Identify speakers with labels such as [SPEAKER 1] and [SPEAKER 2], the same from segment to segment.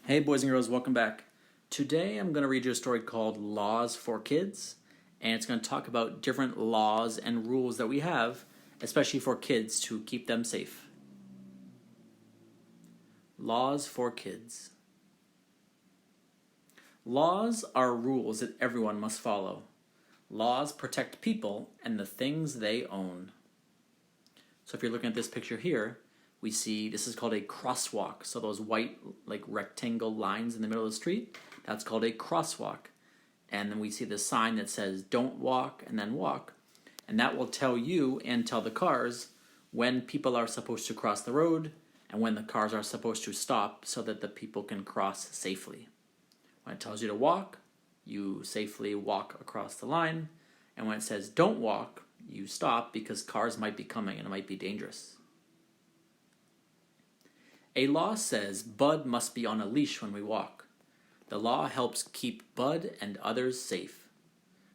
[SPEAKER 1] Hey boys and girls, welcome back. Today I'm going to read you a story called Laws for Kids, and it's going to talk about different laws and rules that we have, especially for kids, to keep them safe. Laws for Kids. Laws are rules that everyone must follow. Laws protect people and the things they own. So if you're looking at this picture here, we see this is called a crosswalk. So those white rectangle lines in the middle of the street, that's called a crosswalk. And then we see the sign that says don't walk and then walk. And that will tell you and tell the cars when people are supposed to cross the road and when the cars are supposed to stop so that the people can cross safely. When it tells you to walk, you safely walk across the line. And when it says don't walk, you stop because cars might be coming and it might be dangerous. A law says Bud must be on a leash when we walk. The law helps keep Bud and others safe.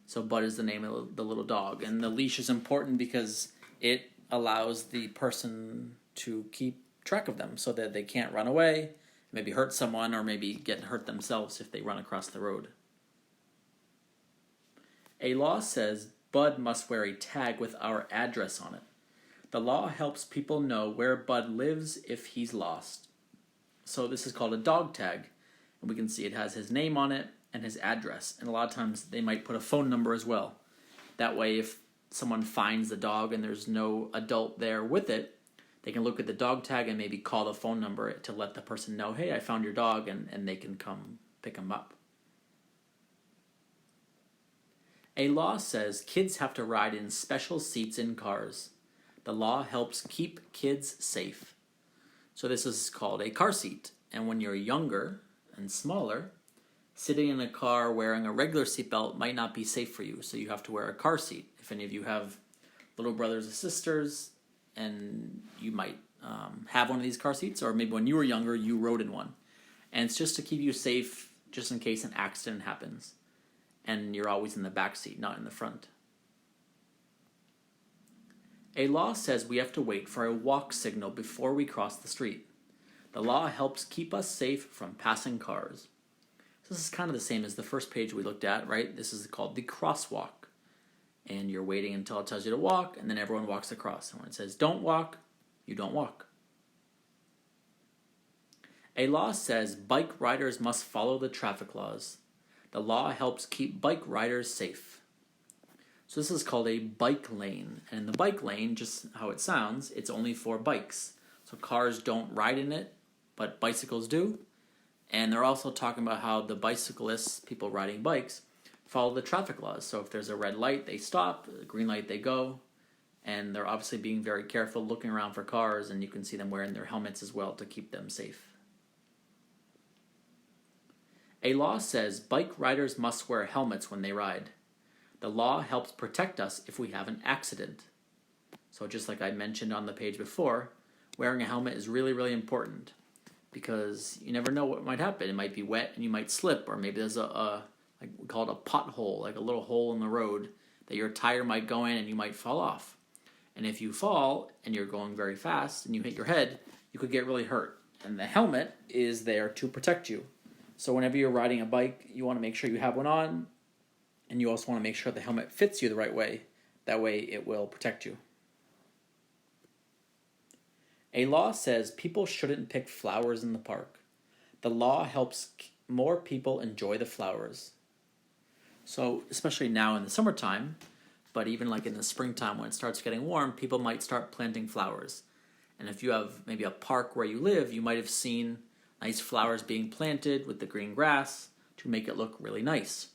[SPEAKER 1] So Bud is the name of the little dog. And the leash is important because it allows the person to keep track of them so that they can't run away, maybe hurt someone, or maybe get hurt themselves if they run across the road. A law says Bud must wear a tag with our address on it. The law helps people know where Bud lives if he's lost. So this is called a dog tag, and we can see it has his name on it and his address, and a lot of times they might put a phone number as well. That way if someone finds the dog and there's no adult there with it, they can look at the dog tag and maybe call the phone number to let the person know, hey, I found your dog, and they can come pick him up. A law says kids have to ride in special seats in cars. The law helps keep kids safe. So this is called a car seat. And when you're younger and smaller, sitting in a car wearing a regular seatbelt might not be safe for you. So you have to wear a car seat. If any of you have little brothers or sisters, and you might have one of these car seats, or maybe when you were younger, you rode in one. And it's just to keep you safe, just in case an accident happens. And you're always in the back seat, not in the front. A law says we have to wait for a walk signal before we cross the street. The law helps keep us safe from passing cars. So this is kind of the same as the first page we looked at, right? This is called the crosswalk. And you're waiting until it tells you to walk, and then everyone walks across. And when it says don't walk, you don't walk. A law says bike riders must follow the traffic laws. The law helps keep bike riders safe. So this is called a bike lane. And in the bike lane, just how it sounds, it's only for bikes. So cars don't ride in it, but bicycles do. And they're also talking about how the bicyclists, people riding bikes, follow the traffic laws. So if there's a red light, they stop. A green light, they go. And they're obviously being very careful, looking around for cars, and you can see them wearing their helmets as well to keep them safe. A law says bike riders must wear helmets when they ride. The law helps protect us if we have an accident. So just like I mentioned on the page before, wearing a helmet is really, really important because you never know what might happen. It might be wet and you might slip, or maybe there's like we call it a pothole, like a little hole in the road that your tire might go in and you might fall off. And if you fall and you're going very fast and you hit your head, you could get really hurt. And the helmet is there to protect you. So whenever you're riding a bike, you want to make sure you have one on. And you also want to make sure the helmet fits you the right way. That way it will protect you. A law says people shouldn't pick flowers in the park. The law helps more people enjoy the flowers. So especially now in the summertime, but even like in the springtime when it starts getting warm, people might start planting flowers. And if you have maybe a park where you live, you might have seen nice flowers being planted with the green grass to make it look really nice.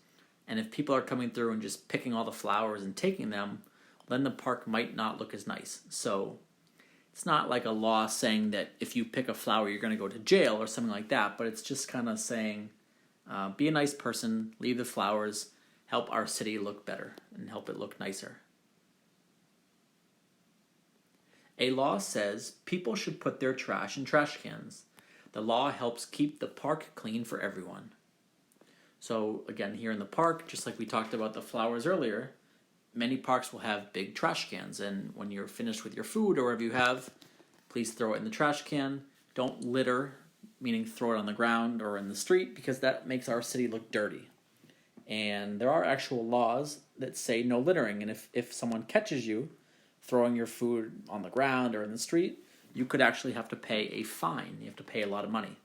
[SPEAKER 1] And if people are coming through and just picking all the flowers and taking them, then the park might not look as nice. So it's not like a law saying that if you pick a flower, you're going to go to jail or something like that. But it's just kind of saying, be a nice person, leave the flowers, help our city look better and help it look nicer. A law says people should put their trash in trash cans. The law helps keep the park clean for everyone. So again, here in the park, just like we talked about the flowers earlier, many parks will have big trash cans. And when you're finished with your food or whatever you have, please throw it in the trash can. Don't litter meaning throw it on the ground or in the street, because that makes our city look dirty. And there are actual laws that say no littering, and if someone catches you throwing your food on the ground or in the street, you could actually have to pay a fine. You have to pay a lot of money.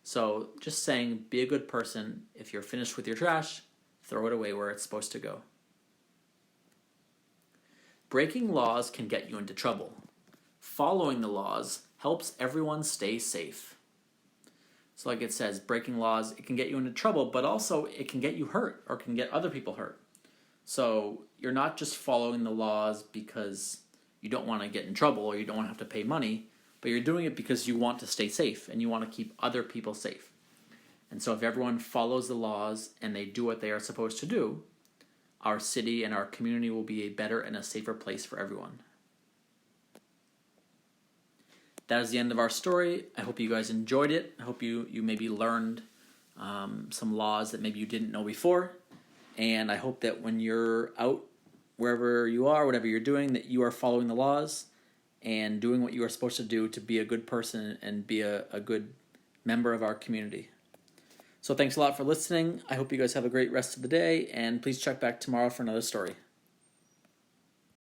[SPEAKER 1] So just saying, be a good person. If you're finished with your trash, throw it away where it's supposed to go. Breaking laws can get you into trouble. Following the laws helps everyone stay safe. So like it says, breaking laws, it can get you into trouble, but also it can get you hurt or can get other people hurt. So you're not just following the laws because you don't want to get in trouble or you don't want to have to pay money, but you're doing it because you want to stay safe and you want to keep other people safe. And so if everyone follows the laws and they do what they are supposed to do, our city and our community will be a better and a safer place for everyone. That is the end of our story. I hope you guys enjoyed it. I hope you maybe learned some laws that maybe you didn't know before. And I hope that when you're out, wherever you are, whatever you're doing, that you are following the laws and doing what you are supposed to do to be a good person and be a good member of our community. So thanks a lot for listening. I hope you guys have a great rest of the day, and please check back tomorrow for another story.